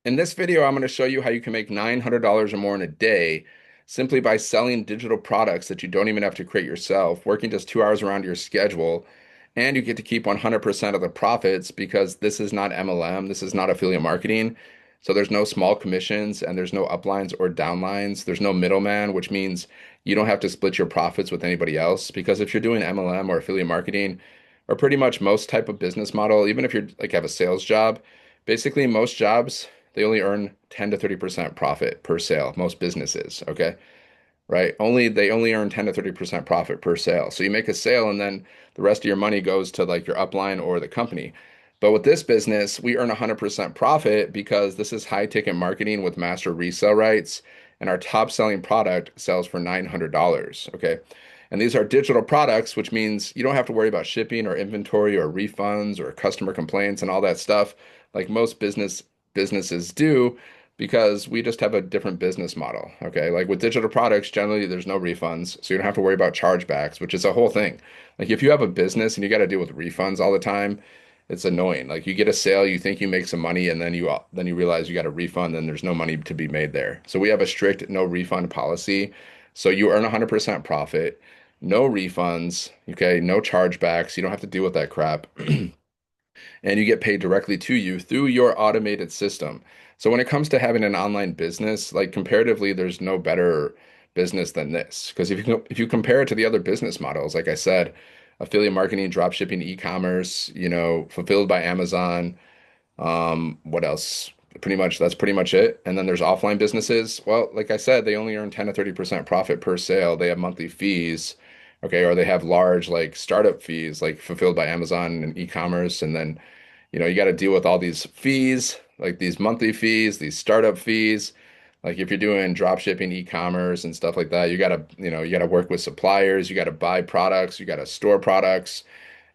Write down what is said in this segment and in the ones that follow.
In this video, I'm going to show you how you can make $900 or more in a day simply by selling digital products that you don't even have to create yourself, working just 2 hours around your schedule, and you get to keep 100% of the profits because this is not MLM, this is not affiliate marketing. So there's no small commissions and there's no uplines or downlines. There's no middleman, which means you don't have to split your profits with anybody else. Because if you're doing MLM or affiliate marketing, or pretty much most type of business model, even if you're like have a sales job, basically most jobs they only earn 10 to 30% profit per sale, most businesses, okay? Right? They only earn 10 to 30% profit per sale. So you make a sale and then the rest of your money goes to like your upline or the company. But with this business, we earn 100% profit because this is high ticket marketing with master resale rights and our top selling product sells for $900, okay? And these are digital products, which means you don't have to worry about shipping or inventory or refunds or customer complaints and all that stuff like most businesses do because we just have a different business model. Okay. Like with digital products, generally there's no refunds. So you don't have to worry about chargebacks, which is a whole thing. Like if you have a business and you got to deal with refunds all the time, it's annoying. Like you get a sale, you think you make some money, and then you realize you got a refund, and there's no money to be made there. So we have a strict no refund policy. So you earn 100% profit, no refunds, okay, no chargebacks. You don't have to deal with that crap. And you get paid directly to you through your automated system. So when it comes to having an online business, like comparatively, there's no better business than this. Because if you compare it to the other business models, like I said, affiliate marketing, drop shipping, e-commerce, fulfilled by Amazon, what else? Pretty much that's pretty much it. And then there's offline businesses. Well, like I said, they only earn 10 to 30% profit per sale. They have monthly fees. Okay, or they have large like startup fees like fulfilled by Amazon and e-commerce. And then you got to deal with all these fees, like these monthly fees, these startup fees. Like if you're doing drop shipping, e-commerce and stuff like that, you got to work with suppliers, you got to buy products, you got to store products,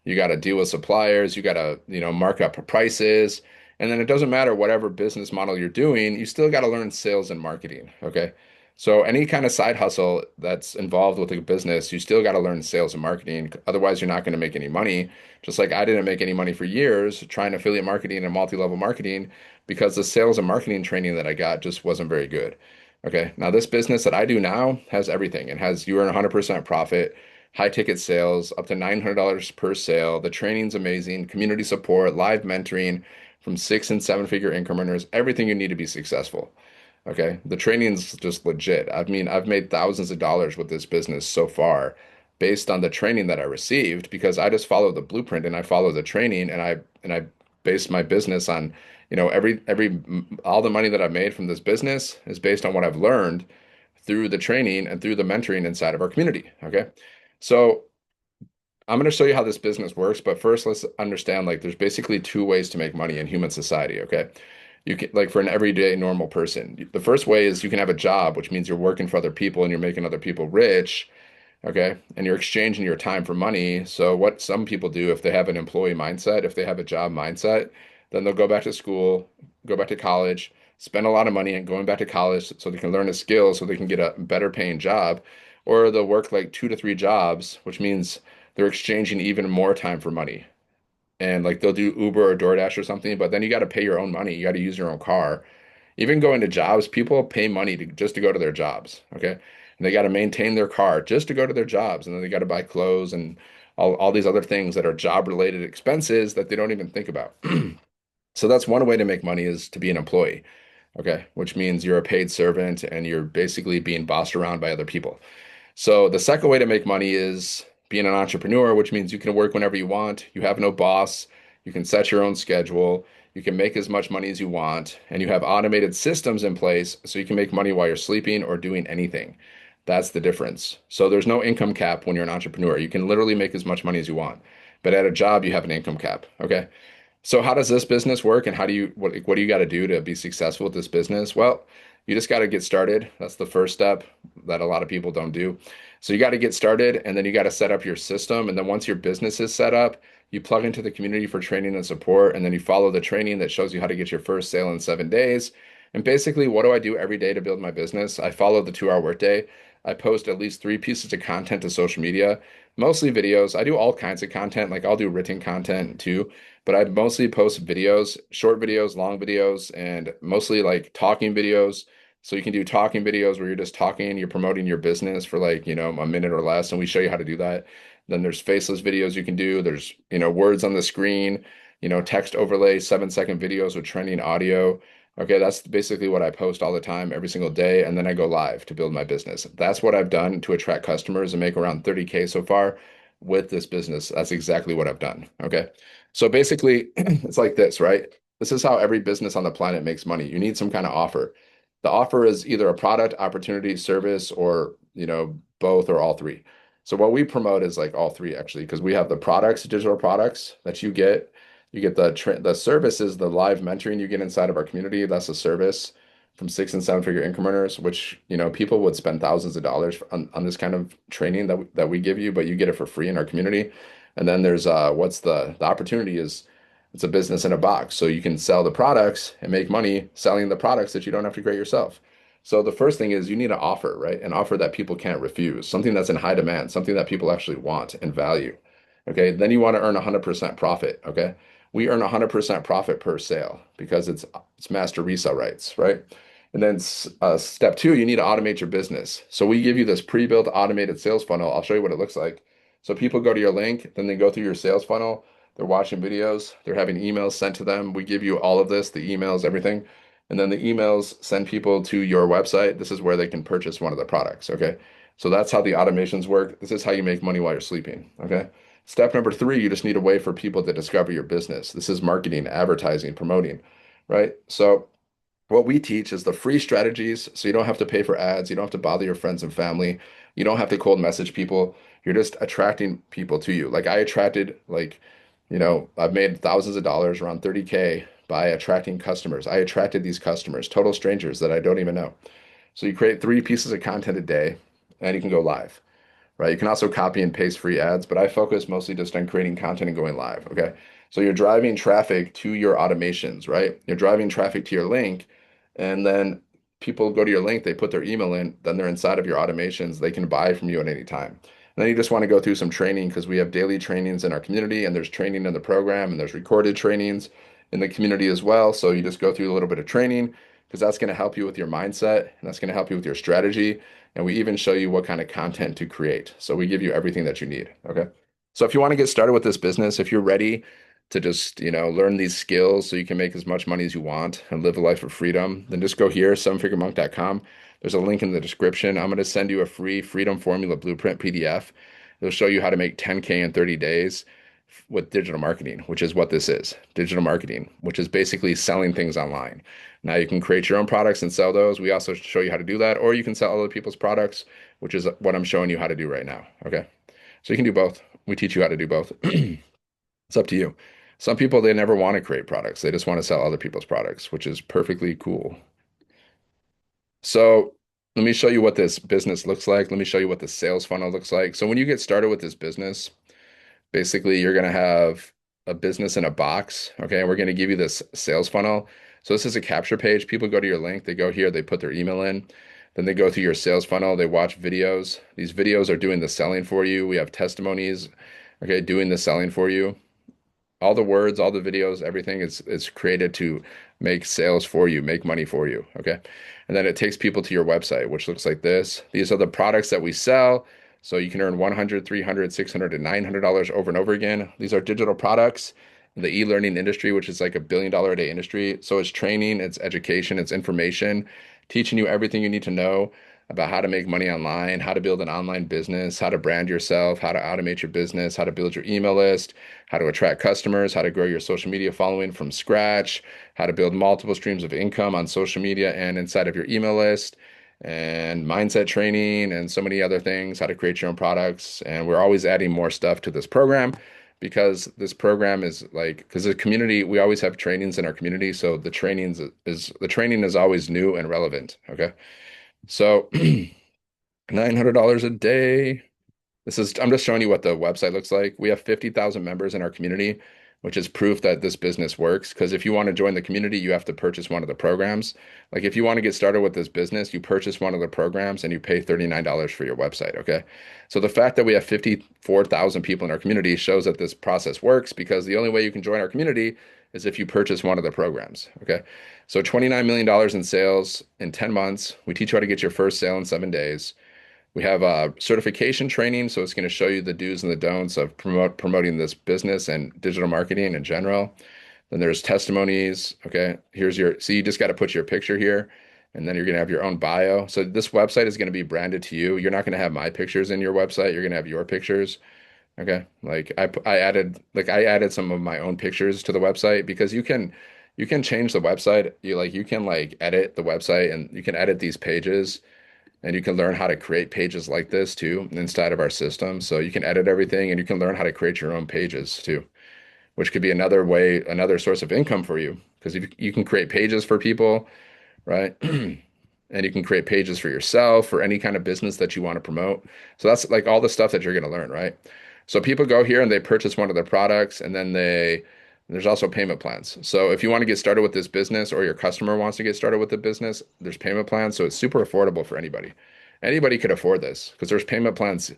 you got to deal with suppliers, you got to, mark up prices. And then it doesn't matter whatever business model you're doing, you still got to learn sales and marketing, okay? So any kind of side hustle that's involved with a business, you still got to learn sales and marketing. Otherwise, you're not going to make any money. Just like I didn't make any money for years trying affiliate marketing and multi-level marketing because the sales and marketing training that I got just wasn't very good. Okay. Now this business that I do now has everything. It has you earn 100% profit, high ticket sales, up to $900 per sale. The training's amazing, community support, live mentoring from 6 and 7 figure income earners, everything you need to be successful. Okay. The training's just legit. I mean, I've made thousands of dollars with this business so far based on the training that I received because I just follow the blueprint and I follow the training and I base my business on, all the money that I've made from this business is based on what I've learned through the training and through the mentoring inside of our community. Okay. So I'm going to show you how this business works, but first let's understand like there's basically two ways to make money in human society, okay? You can like for an everyday normal person. The first way is you can have a job, which means you're working for other people and you're making other people rich, okay? And you're exchanging your time for money. So what some people do if they have an employee mindset, if they have a job mindset, then they'll go back to school, go back to college, spend a lot of money and going back to college so they can learn a skill so they can get a better paying job, or they'll work like 2 to 3 jobs, which means they're exchanging even more time for money. And like they'll do Uber or DoorDash or something, but then you got to pay your own money. You got to use your own car. Even going to jobs, people pay money just to go to their jobs. Okay. And they got to maintain their car just to go to their jobs. And then they got to buy clothes and all these other things that are job related expenses that they don't even think about. So that's one way to make money is to be an employee. Okay. Which means you're a paid servant and you're basically being bossed around by other people. So the second way to make money is being an entrepreneur, which means you can work whenever you want. You have no boss. You can set your own schedule. You can make as much money as you want, and you have automated systems in place so you can make money while you're sleeping or doing anything. That's the difference. So there's no income cap when you're an entrepreneur. You can literally make as much money as you want. But at a job, you have an income cap. Okay. So how does this business work and what do you got to do to be successful with this business? Well, you just got to get started. That's the first step that a lot of people don't do. So you got to get started and then you got to set up your system. And then once your business is set up, you plug into the community for training and support. And then you follow the training that shows you how to get your first sale in 7 days. And basically, what do I do every day to build my business? I follow the 2 hour workday. I post at least 3 pieces of content to social media, mostly videos. I do all kinds of content, like I'll do written content too, but I mostly post videos, short videos, long videos, and mostly like talking videos. So you can do talking videos where you're just talking, you're promoting your business for like, a minute or less, and we show you how to do that. Then there's faceless videos you can do. There's, words on the screen, text overlay, 7-second videos with trending audio. Okay, that's basically what I post all the time, every single day, and then I go live to build my business. That's what I've done to attract customers and make around 30K so far with this business. That's exactly what I've done. Okay. So basically, it's like this, right? This is how every business on the planet makes money. You need some kind of offer. The offer is either a product, opportunity, service, or, both or all three. So what we promote is like all three actually, because we have the products, digital products that you get. You get the services, the live mentoring you get inside of our community. That's a service from 6 and 7 figure income earners, which people would spend thousands of dollars on this kind of training that we give you, but you get it for free in our community. And then there's what's the opportunity is it's a business in a box. So you can sell the products and make money selling the products that you don't have to create yourself. So the first thing is you need an offer, right? An offer that people can't refuse, something that's in high demand, something that people actually want and value. Okay. Then you want to earn 100% profit. Okay. We earn 100% profit per sale because it's master resale rights, right? And then step two, you need to automate your business. So we give you this pre-built automated sales funnel. I'll show you what it looks like. So people go to your link, then they go through your sales funnel. They're watching videos. They're having emails sent to them. We give you all of this, the emails, everything. And then the emails send people to your website. This is where they can purchase one of the products. Okay. So that's how the automations work. This is how you make money while you're sleeping. Okay. Step number three, you just need a way for people to discover your business. This is marketing, advertising, promoting, right? So what we teach is the free strategies. So you don't have to pay for ads. You don't have to bother your friends and family. You don't have to cold message people. You're just attracting people to you. Like I attracted, I've made thousands of dollars, around 30K by attracting customers. I attracted these customers, total strangers that I don't even know. So you create 3 pieces of content a day and you can go live, right? You can also copy and paste free ads, but I focus mostly just on creating content and going live. Okay. So you're driving traffic to your automations, right? You're driving traffic to your link, and then people go to your link, they put their email in, then they're inside of your automations. They can buy from you at any time. And then you just want to go through some training because we have daily trainings in our community, and there's training in the program, and there's recorded trainings in the community as well. So you just go through a little bit of training because that's going to help you with your mindset and that's going to help you with your strategy. And we even show you what kind of content to create. So we give you everything that you need. Okay. So if you want to get started with this business, if you're ready to just, learn these skills so you can make as much money as you want and live a life of freedom, then just go here, sevenfiguremonk.com. There's a link in the description. I'm going to send you a free Freedom Formula Blueprint PDF. It'll show you how to make 10K in 30 days with digital marketing, which is what this is. Digital marketing, which is basically selling things online. Now you can create your own products and sell those. We also show you how to do that, or you can sell other people's products, which is what I'm showing you how to do right now. Okay. So you can do both. We teach you how to do both. It's up to you. Some people, they never want to create products. They just want to sell other people's products, which is perfectly cool. So let me show you what this business looks like. Let me show you what the sales funnel looks like. So when you get started with this business, basically, you're going to have a business in a box. Okay. And we're going to give you this sales funnel. So this is a capture page. People go to your link, they go here, they put their email in, then they go through your sales funnel, they watch videos. These videos are doing the selling for you. We have testimonies, okay, doing the selling for you. All the words, all the videos, everything is created to make sales for you, make money for you. Okay. And then it takes people to your website, which looks like this. These are the products that we sell. So you can earn 100, 300, 600, and $900 over and over again. These are digital products in the e-learning industry, which is like $1 billion a day industry. So it's training, it's education, it's information, teaching you everything you need to know about how to make money online, how to build an online business, how to brand yourself, how to automate your business, how to build your email list, how to attract customers, how to grow your social media following from scratch, how to build multiple streams of income on social media and inside of your email list, and mindset training, and so many other things, how to create your own products. And we're always adding more stuff to this program because this program is like, because the community, we always have trainings in our community. So the training is always new and relevant. Okay. So $900 a day. I'm just showing you what the website looks like. We have 50,000 members in our community. which is proof that this business works. Because if you want to join the community, you have to purchase one of the programs. Like if you want to get started with this business, you purchase one of the programs and you pay $39 for your website. Okay. So the fact that we have 54,000 people in our community shows that this process works, because the only way you can join our community is if you purchase one of the programs. Okay. So $29 million in sales in 10 months. We teach you how to get your first sale in 7 days. We have certification training, so it's going to show you the do's and the don'ts of promoting this business and digital marketing in general. Then there's testimonies. Okay, so you just got to put your picture here, and then you're going to have your own bio. So this website is going to be branded to you. You're not going to have my pictures in your website. You're going to have your pictures. Okay, I added some of my own pictures to the website, because you can change the website. You can like edit the website, and you can edit these pages, and you can learn how to create pages like this too inside of our system. So you can edit everything, and you can learn how to create your own pages too, which could be another source of income for you. Because if you can create pages for people, right? And you can create pages for yourself, for any kind of business that you want to promote. So that's like all the stuff that you're going to learn, right? So people go here and they purchase one of their products, and then there's also payment plans. So if you want to get started with this business, or your customer wants to get started with the business, there's payment plans. So it's super affordable for anybody. Anybody could afford this, because there's payment plans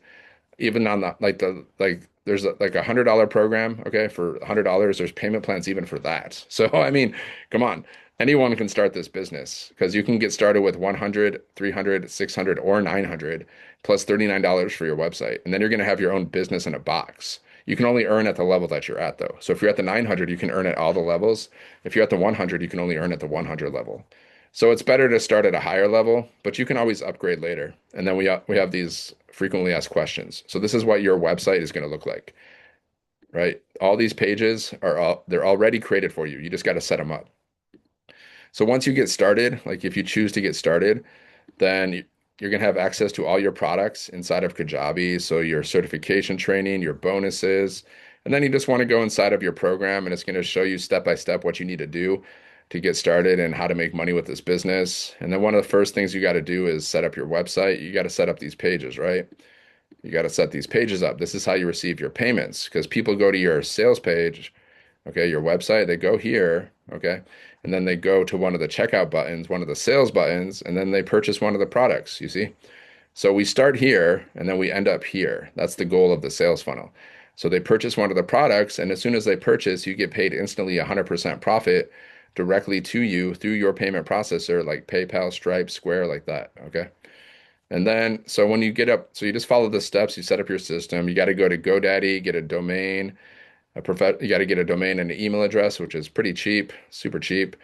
even on there's like $100 program. Okay, for $100, there's payment plans even for that. So I mean, come on, anyone can start this business, because you can get started with 100, 300, 600, or 900 plus $39 for your website, and then you're going to have your own business in a box. You can only earn at the level that you're at, though. So if you're at the 900, you can earn at all the levels. If you're at the 100, you can only earn at the 100 level. So it's better to start at a higher level, but you can always upgrade later. And then we have these frequently asked questions. So this is what your website is going to look like, right? All these pages they're already created for you. You just got to set them up. So once you get started, like if you choose to get started, then you're going to have access to all your products inside of Kajabi. So your certification training, your bonuses, and then you just want to go inside of your program, and it's going to show you step by step what you need to do to get started and how to make money with this business. And then one of the first things you got to do is set up your website. You got to set up these pages, right? You got to set these pages up. This is how you receive your payments, because people go to your sales page, okay, your website, they go here, okay, and then they go to one of the checkout buttons, one of the sales buttons, and then they purchase one of the products, you see? So we start here and then we end up here. That's the goal of the sales funnel. So they purchase one of the products, and as soon as they purchase, you get paid instantly 100% profit directly to you through your payment processor, like PayPal, Stripe, Square, like that, okay? And then, so when you get up, so you just follow the steps, you set up your system, you got to go to GoDaddy, get a domain, you got to get a domain and an email address, which is pretty cheap, super cheap.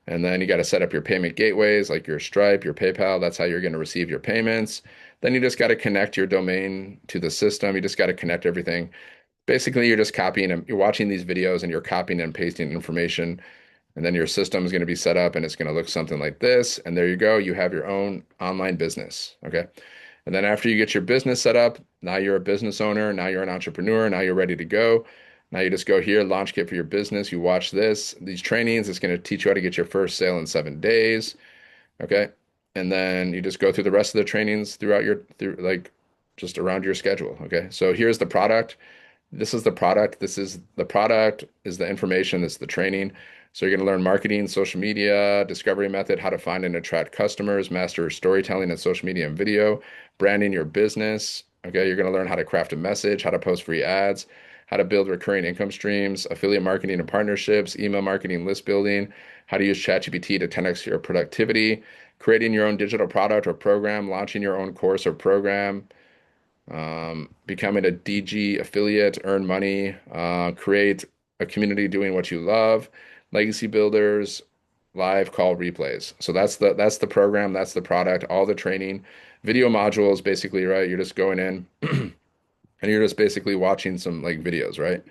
And then you got to set up your payment gateways, like your Stripe, your PayPal. That's how you're going to receive your payments. Then you just got to connect your domain to the system. You just got to connect everything. Basically, you're just copying and you're watching these videos, and you're copying and pasting information. And then your system is going to be set up, and it's going to look something like this. And there you go. You have your own online business. Okay. And then after you get your business set up, now you're a business owner. Now you're an entrepreneur. Now you're ready to go. Now you just go here, launch kit for your business. You watch these trainings. It's going to teach you how to get your first sale in 7 days. Okay. And then you just go through the rest of the trainings just around your schedule. Okay. So here's the product. This is the product. The product is the information. This is the training. So you're going to learn marketing, social media, discovery method, how to find and attract customers, master storytelling and social media and video, branding your business. Okay. You're going to learn how to craft a message, how to post free ads, how to build recurring income streams, affiliate marketing and partnerships, email marketing, list building, how to use ChatGPT to 10x your productivity, creating your own digital product or program, launching your own course or program, becoming a DG affiliate, earn money, create a community doing what you love, legacy builders, live call replays. So that's the program, that's the product, all the training, video modules, basically, right? You're just going in and you're just basically watching some like videos, right?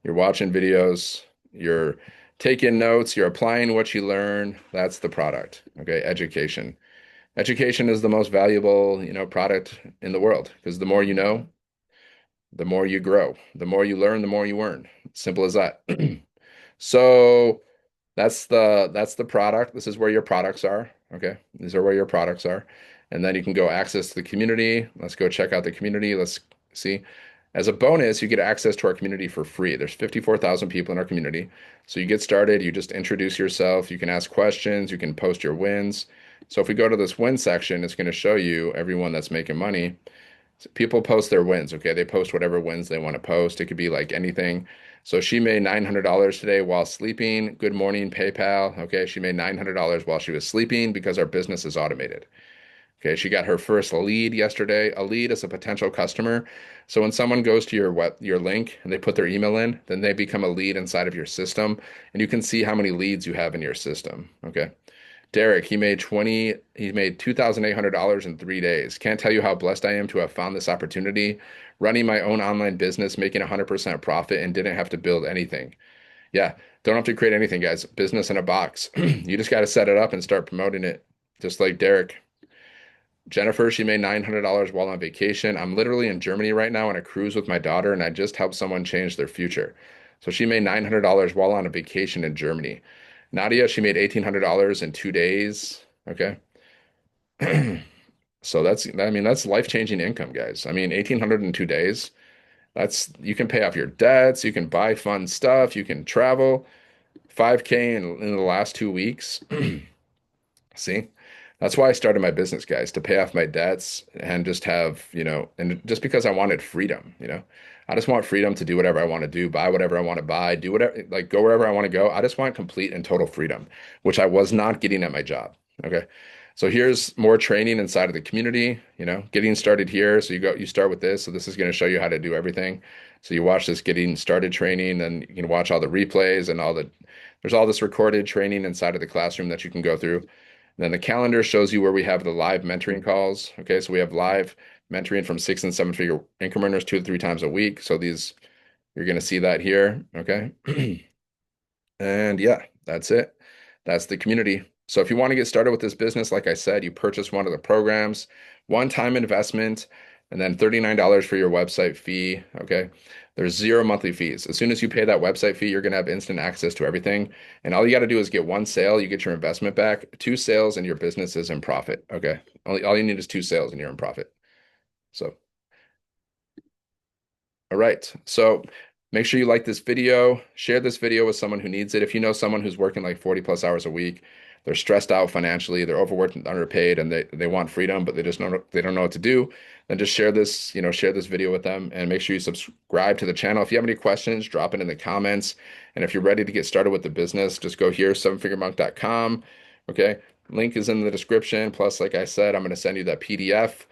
You're watching videos, you're taking notes, you're applying what you learn. That's the product. Okay, education. Education is the most valuable, product in the world, because the more you know, the more you grow. The more you learn, the more you earn. Simple as that. So that's the product. This is where your products are. Okay. These are where your products are. And then you can go access the community. Let's go check out the community. Let's see. As a bonus, you get access to our community for free. There's 54,000 people in our community. So you get started, you just introduce yourself, you can ask questions, you can post your wins. So if we go to this win section, it's going to show you everyone that's making money. So people post their wins, okay? They post whatever wins they want to post. It could be like anything. So she made $900 today while sleeping. Good morning, PayPal. Okay, she made $900 while she was sleeping because our business is automated. Okay, she got her first lead yesterday. A lead is a potential customer. So when someone goes to your link and they put their email in, then they become a lead inside of your system, and you can see how many leads you have in your system. Okay. Derek, he made $2,800 in 3 days. Can't tell you how blessed I am to have found this opportunity, running my own online business, making 100% profit, and didn't have to build anything. Yeah, don't have to create anything, guys. Business in a box. You just got to set it up and start promoting it, just like Derek. Jennifer, she made $900 while on vacation. I'm literally in Germany right now on a cruise with my daughter, and I just helped someone change their future. So she made $900 while on a vacation in Germany. Nadia, she made $1,800 in 2 days. Okay. So I mean, that's life-changing income, guys. I mean, 1,800 in 2 days. You can pay off your debts, you can buy fun stuff, you can travel. 5K in the last 2 weeks. See, that's why I started my business, guys, to pay off my debts and just have, and just because I wanted freedom. I just want freedom to do whatever I want to do, buy whatever I want to buy, do whatever, like go wherever I want to go. I just want complete and total freedom, which I was not getting at my job. Okay. So here's more training inside of the community, getting started here. So you start with this. So this is going to show you how to do everything. So you watch this getting started training, then you can watch all the replays and there's all this recorded training inside of the classroom that you can go through. Then the calendar shows you where we have the live mentoring calls. Okay, so we have live mentoring from 6 and 7 figure income earners 2 to 3 times a week. So you're going to see that here. Okay. And yeah, that's it. That's the community. So if you want to get started with this business, like I said, you purchase one of the programs, one-time investment, and then $39 for your website fee. Okay. There's zero monthly fees. As soon as you pay that website fee, you're going to have instant access to everything. And all you got to do is get one sale, you get your investment back, 2 sales, and your business is in profit. Okay. All you need is 2 sales and you're in profit. So all right. So make sure you like this video, share this video with someone who needs it. If you know someone who's working like 40 plus hours a week, they're stressed out financially, they're overworked and underpaid, and they want freedom, but they don't know what to do, then just share this video with them and make sure you subscribe to the channel. If you have any questions, drop it in the comments. And if you're ready to get started with the business, just go here, sevenfiguremonk.com. Okay. Link is in the description. Plus, like I said, I'm going to send you that PDF.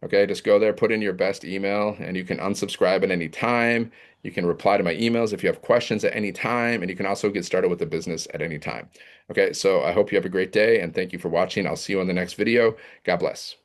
Okay, just go there, put in your best email, and you can unsubscribe at any time. You can reply to my emails if you have questions at any time, and you can also get started with the business at any time. Okay, so I hope you have a great day, and thank you for watching. I'll see you on the next video. God bless.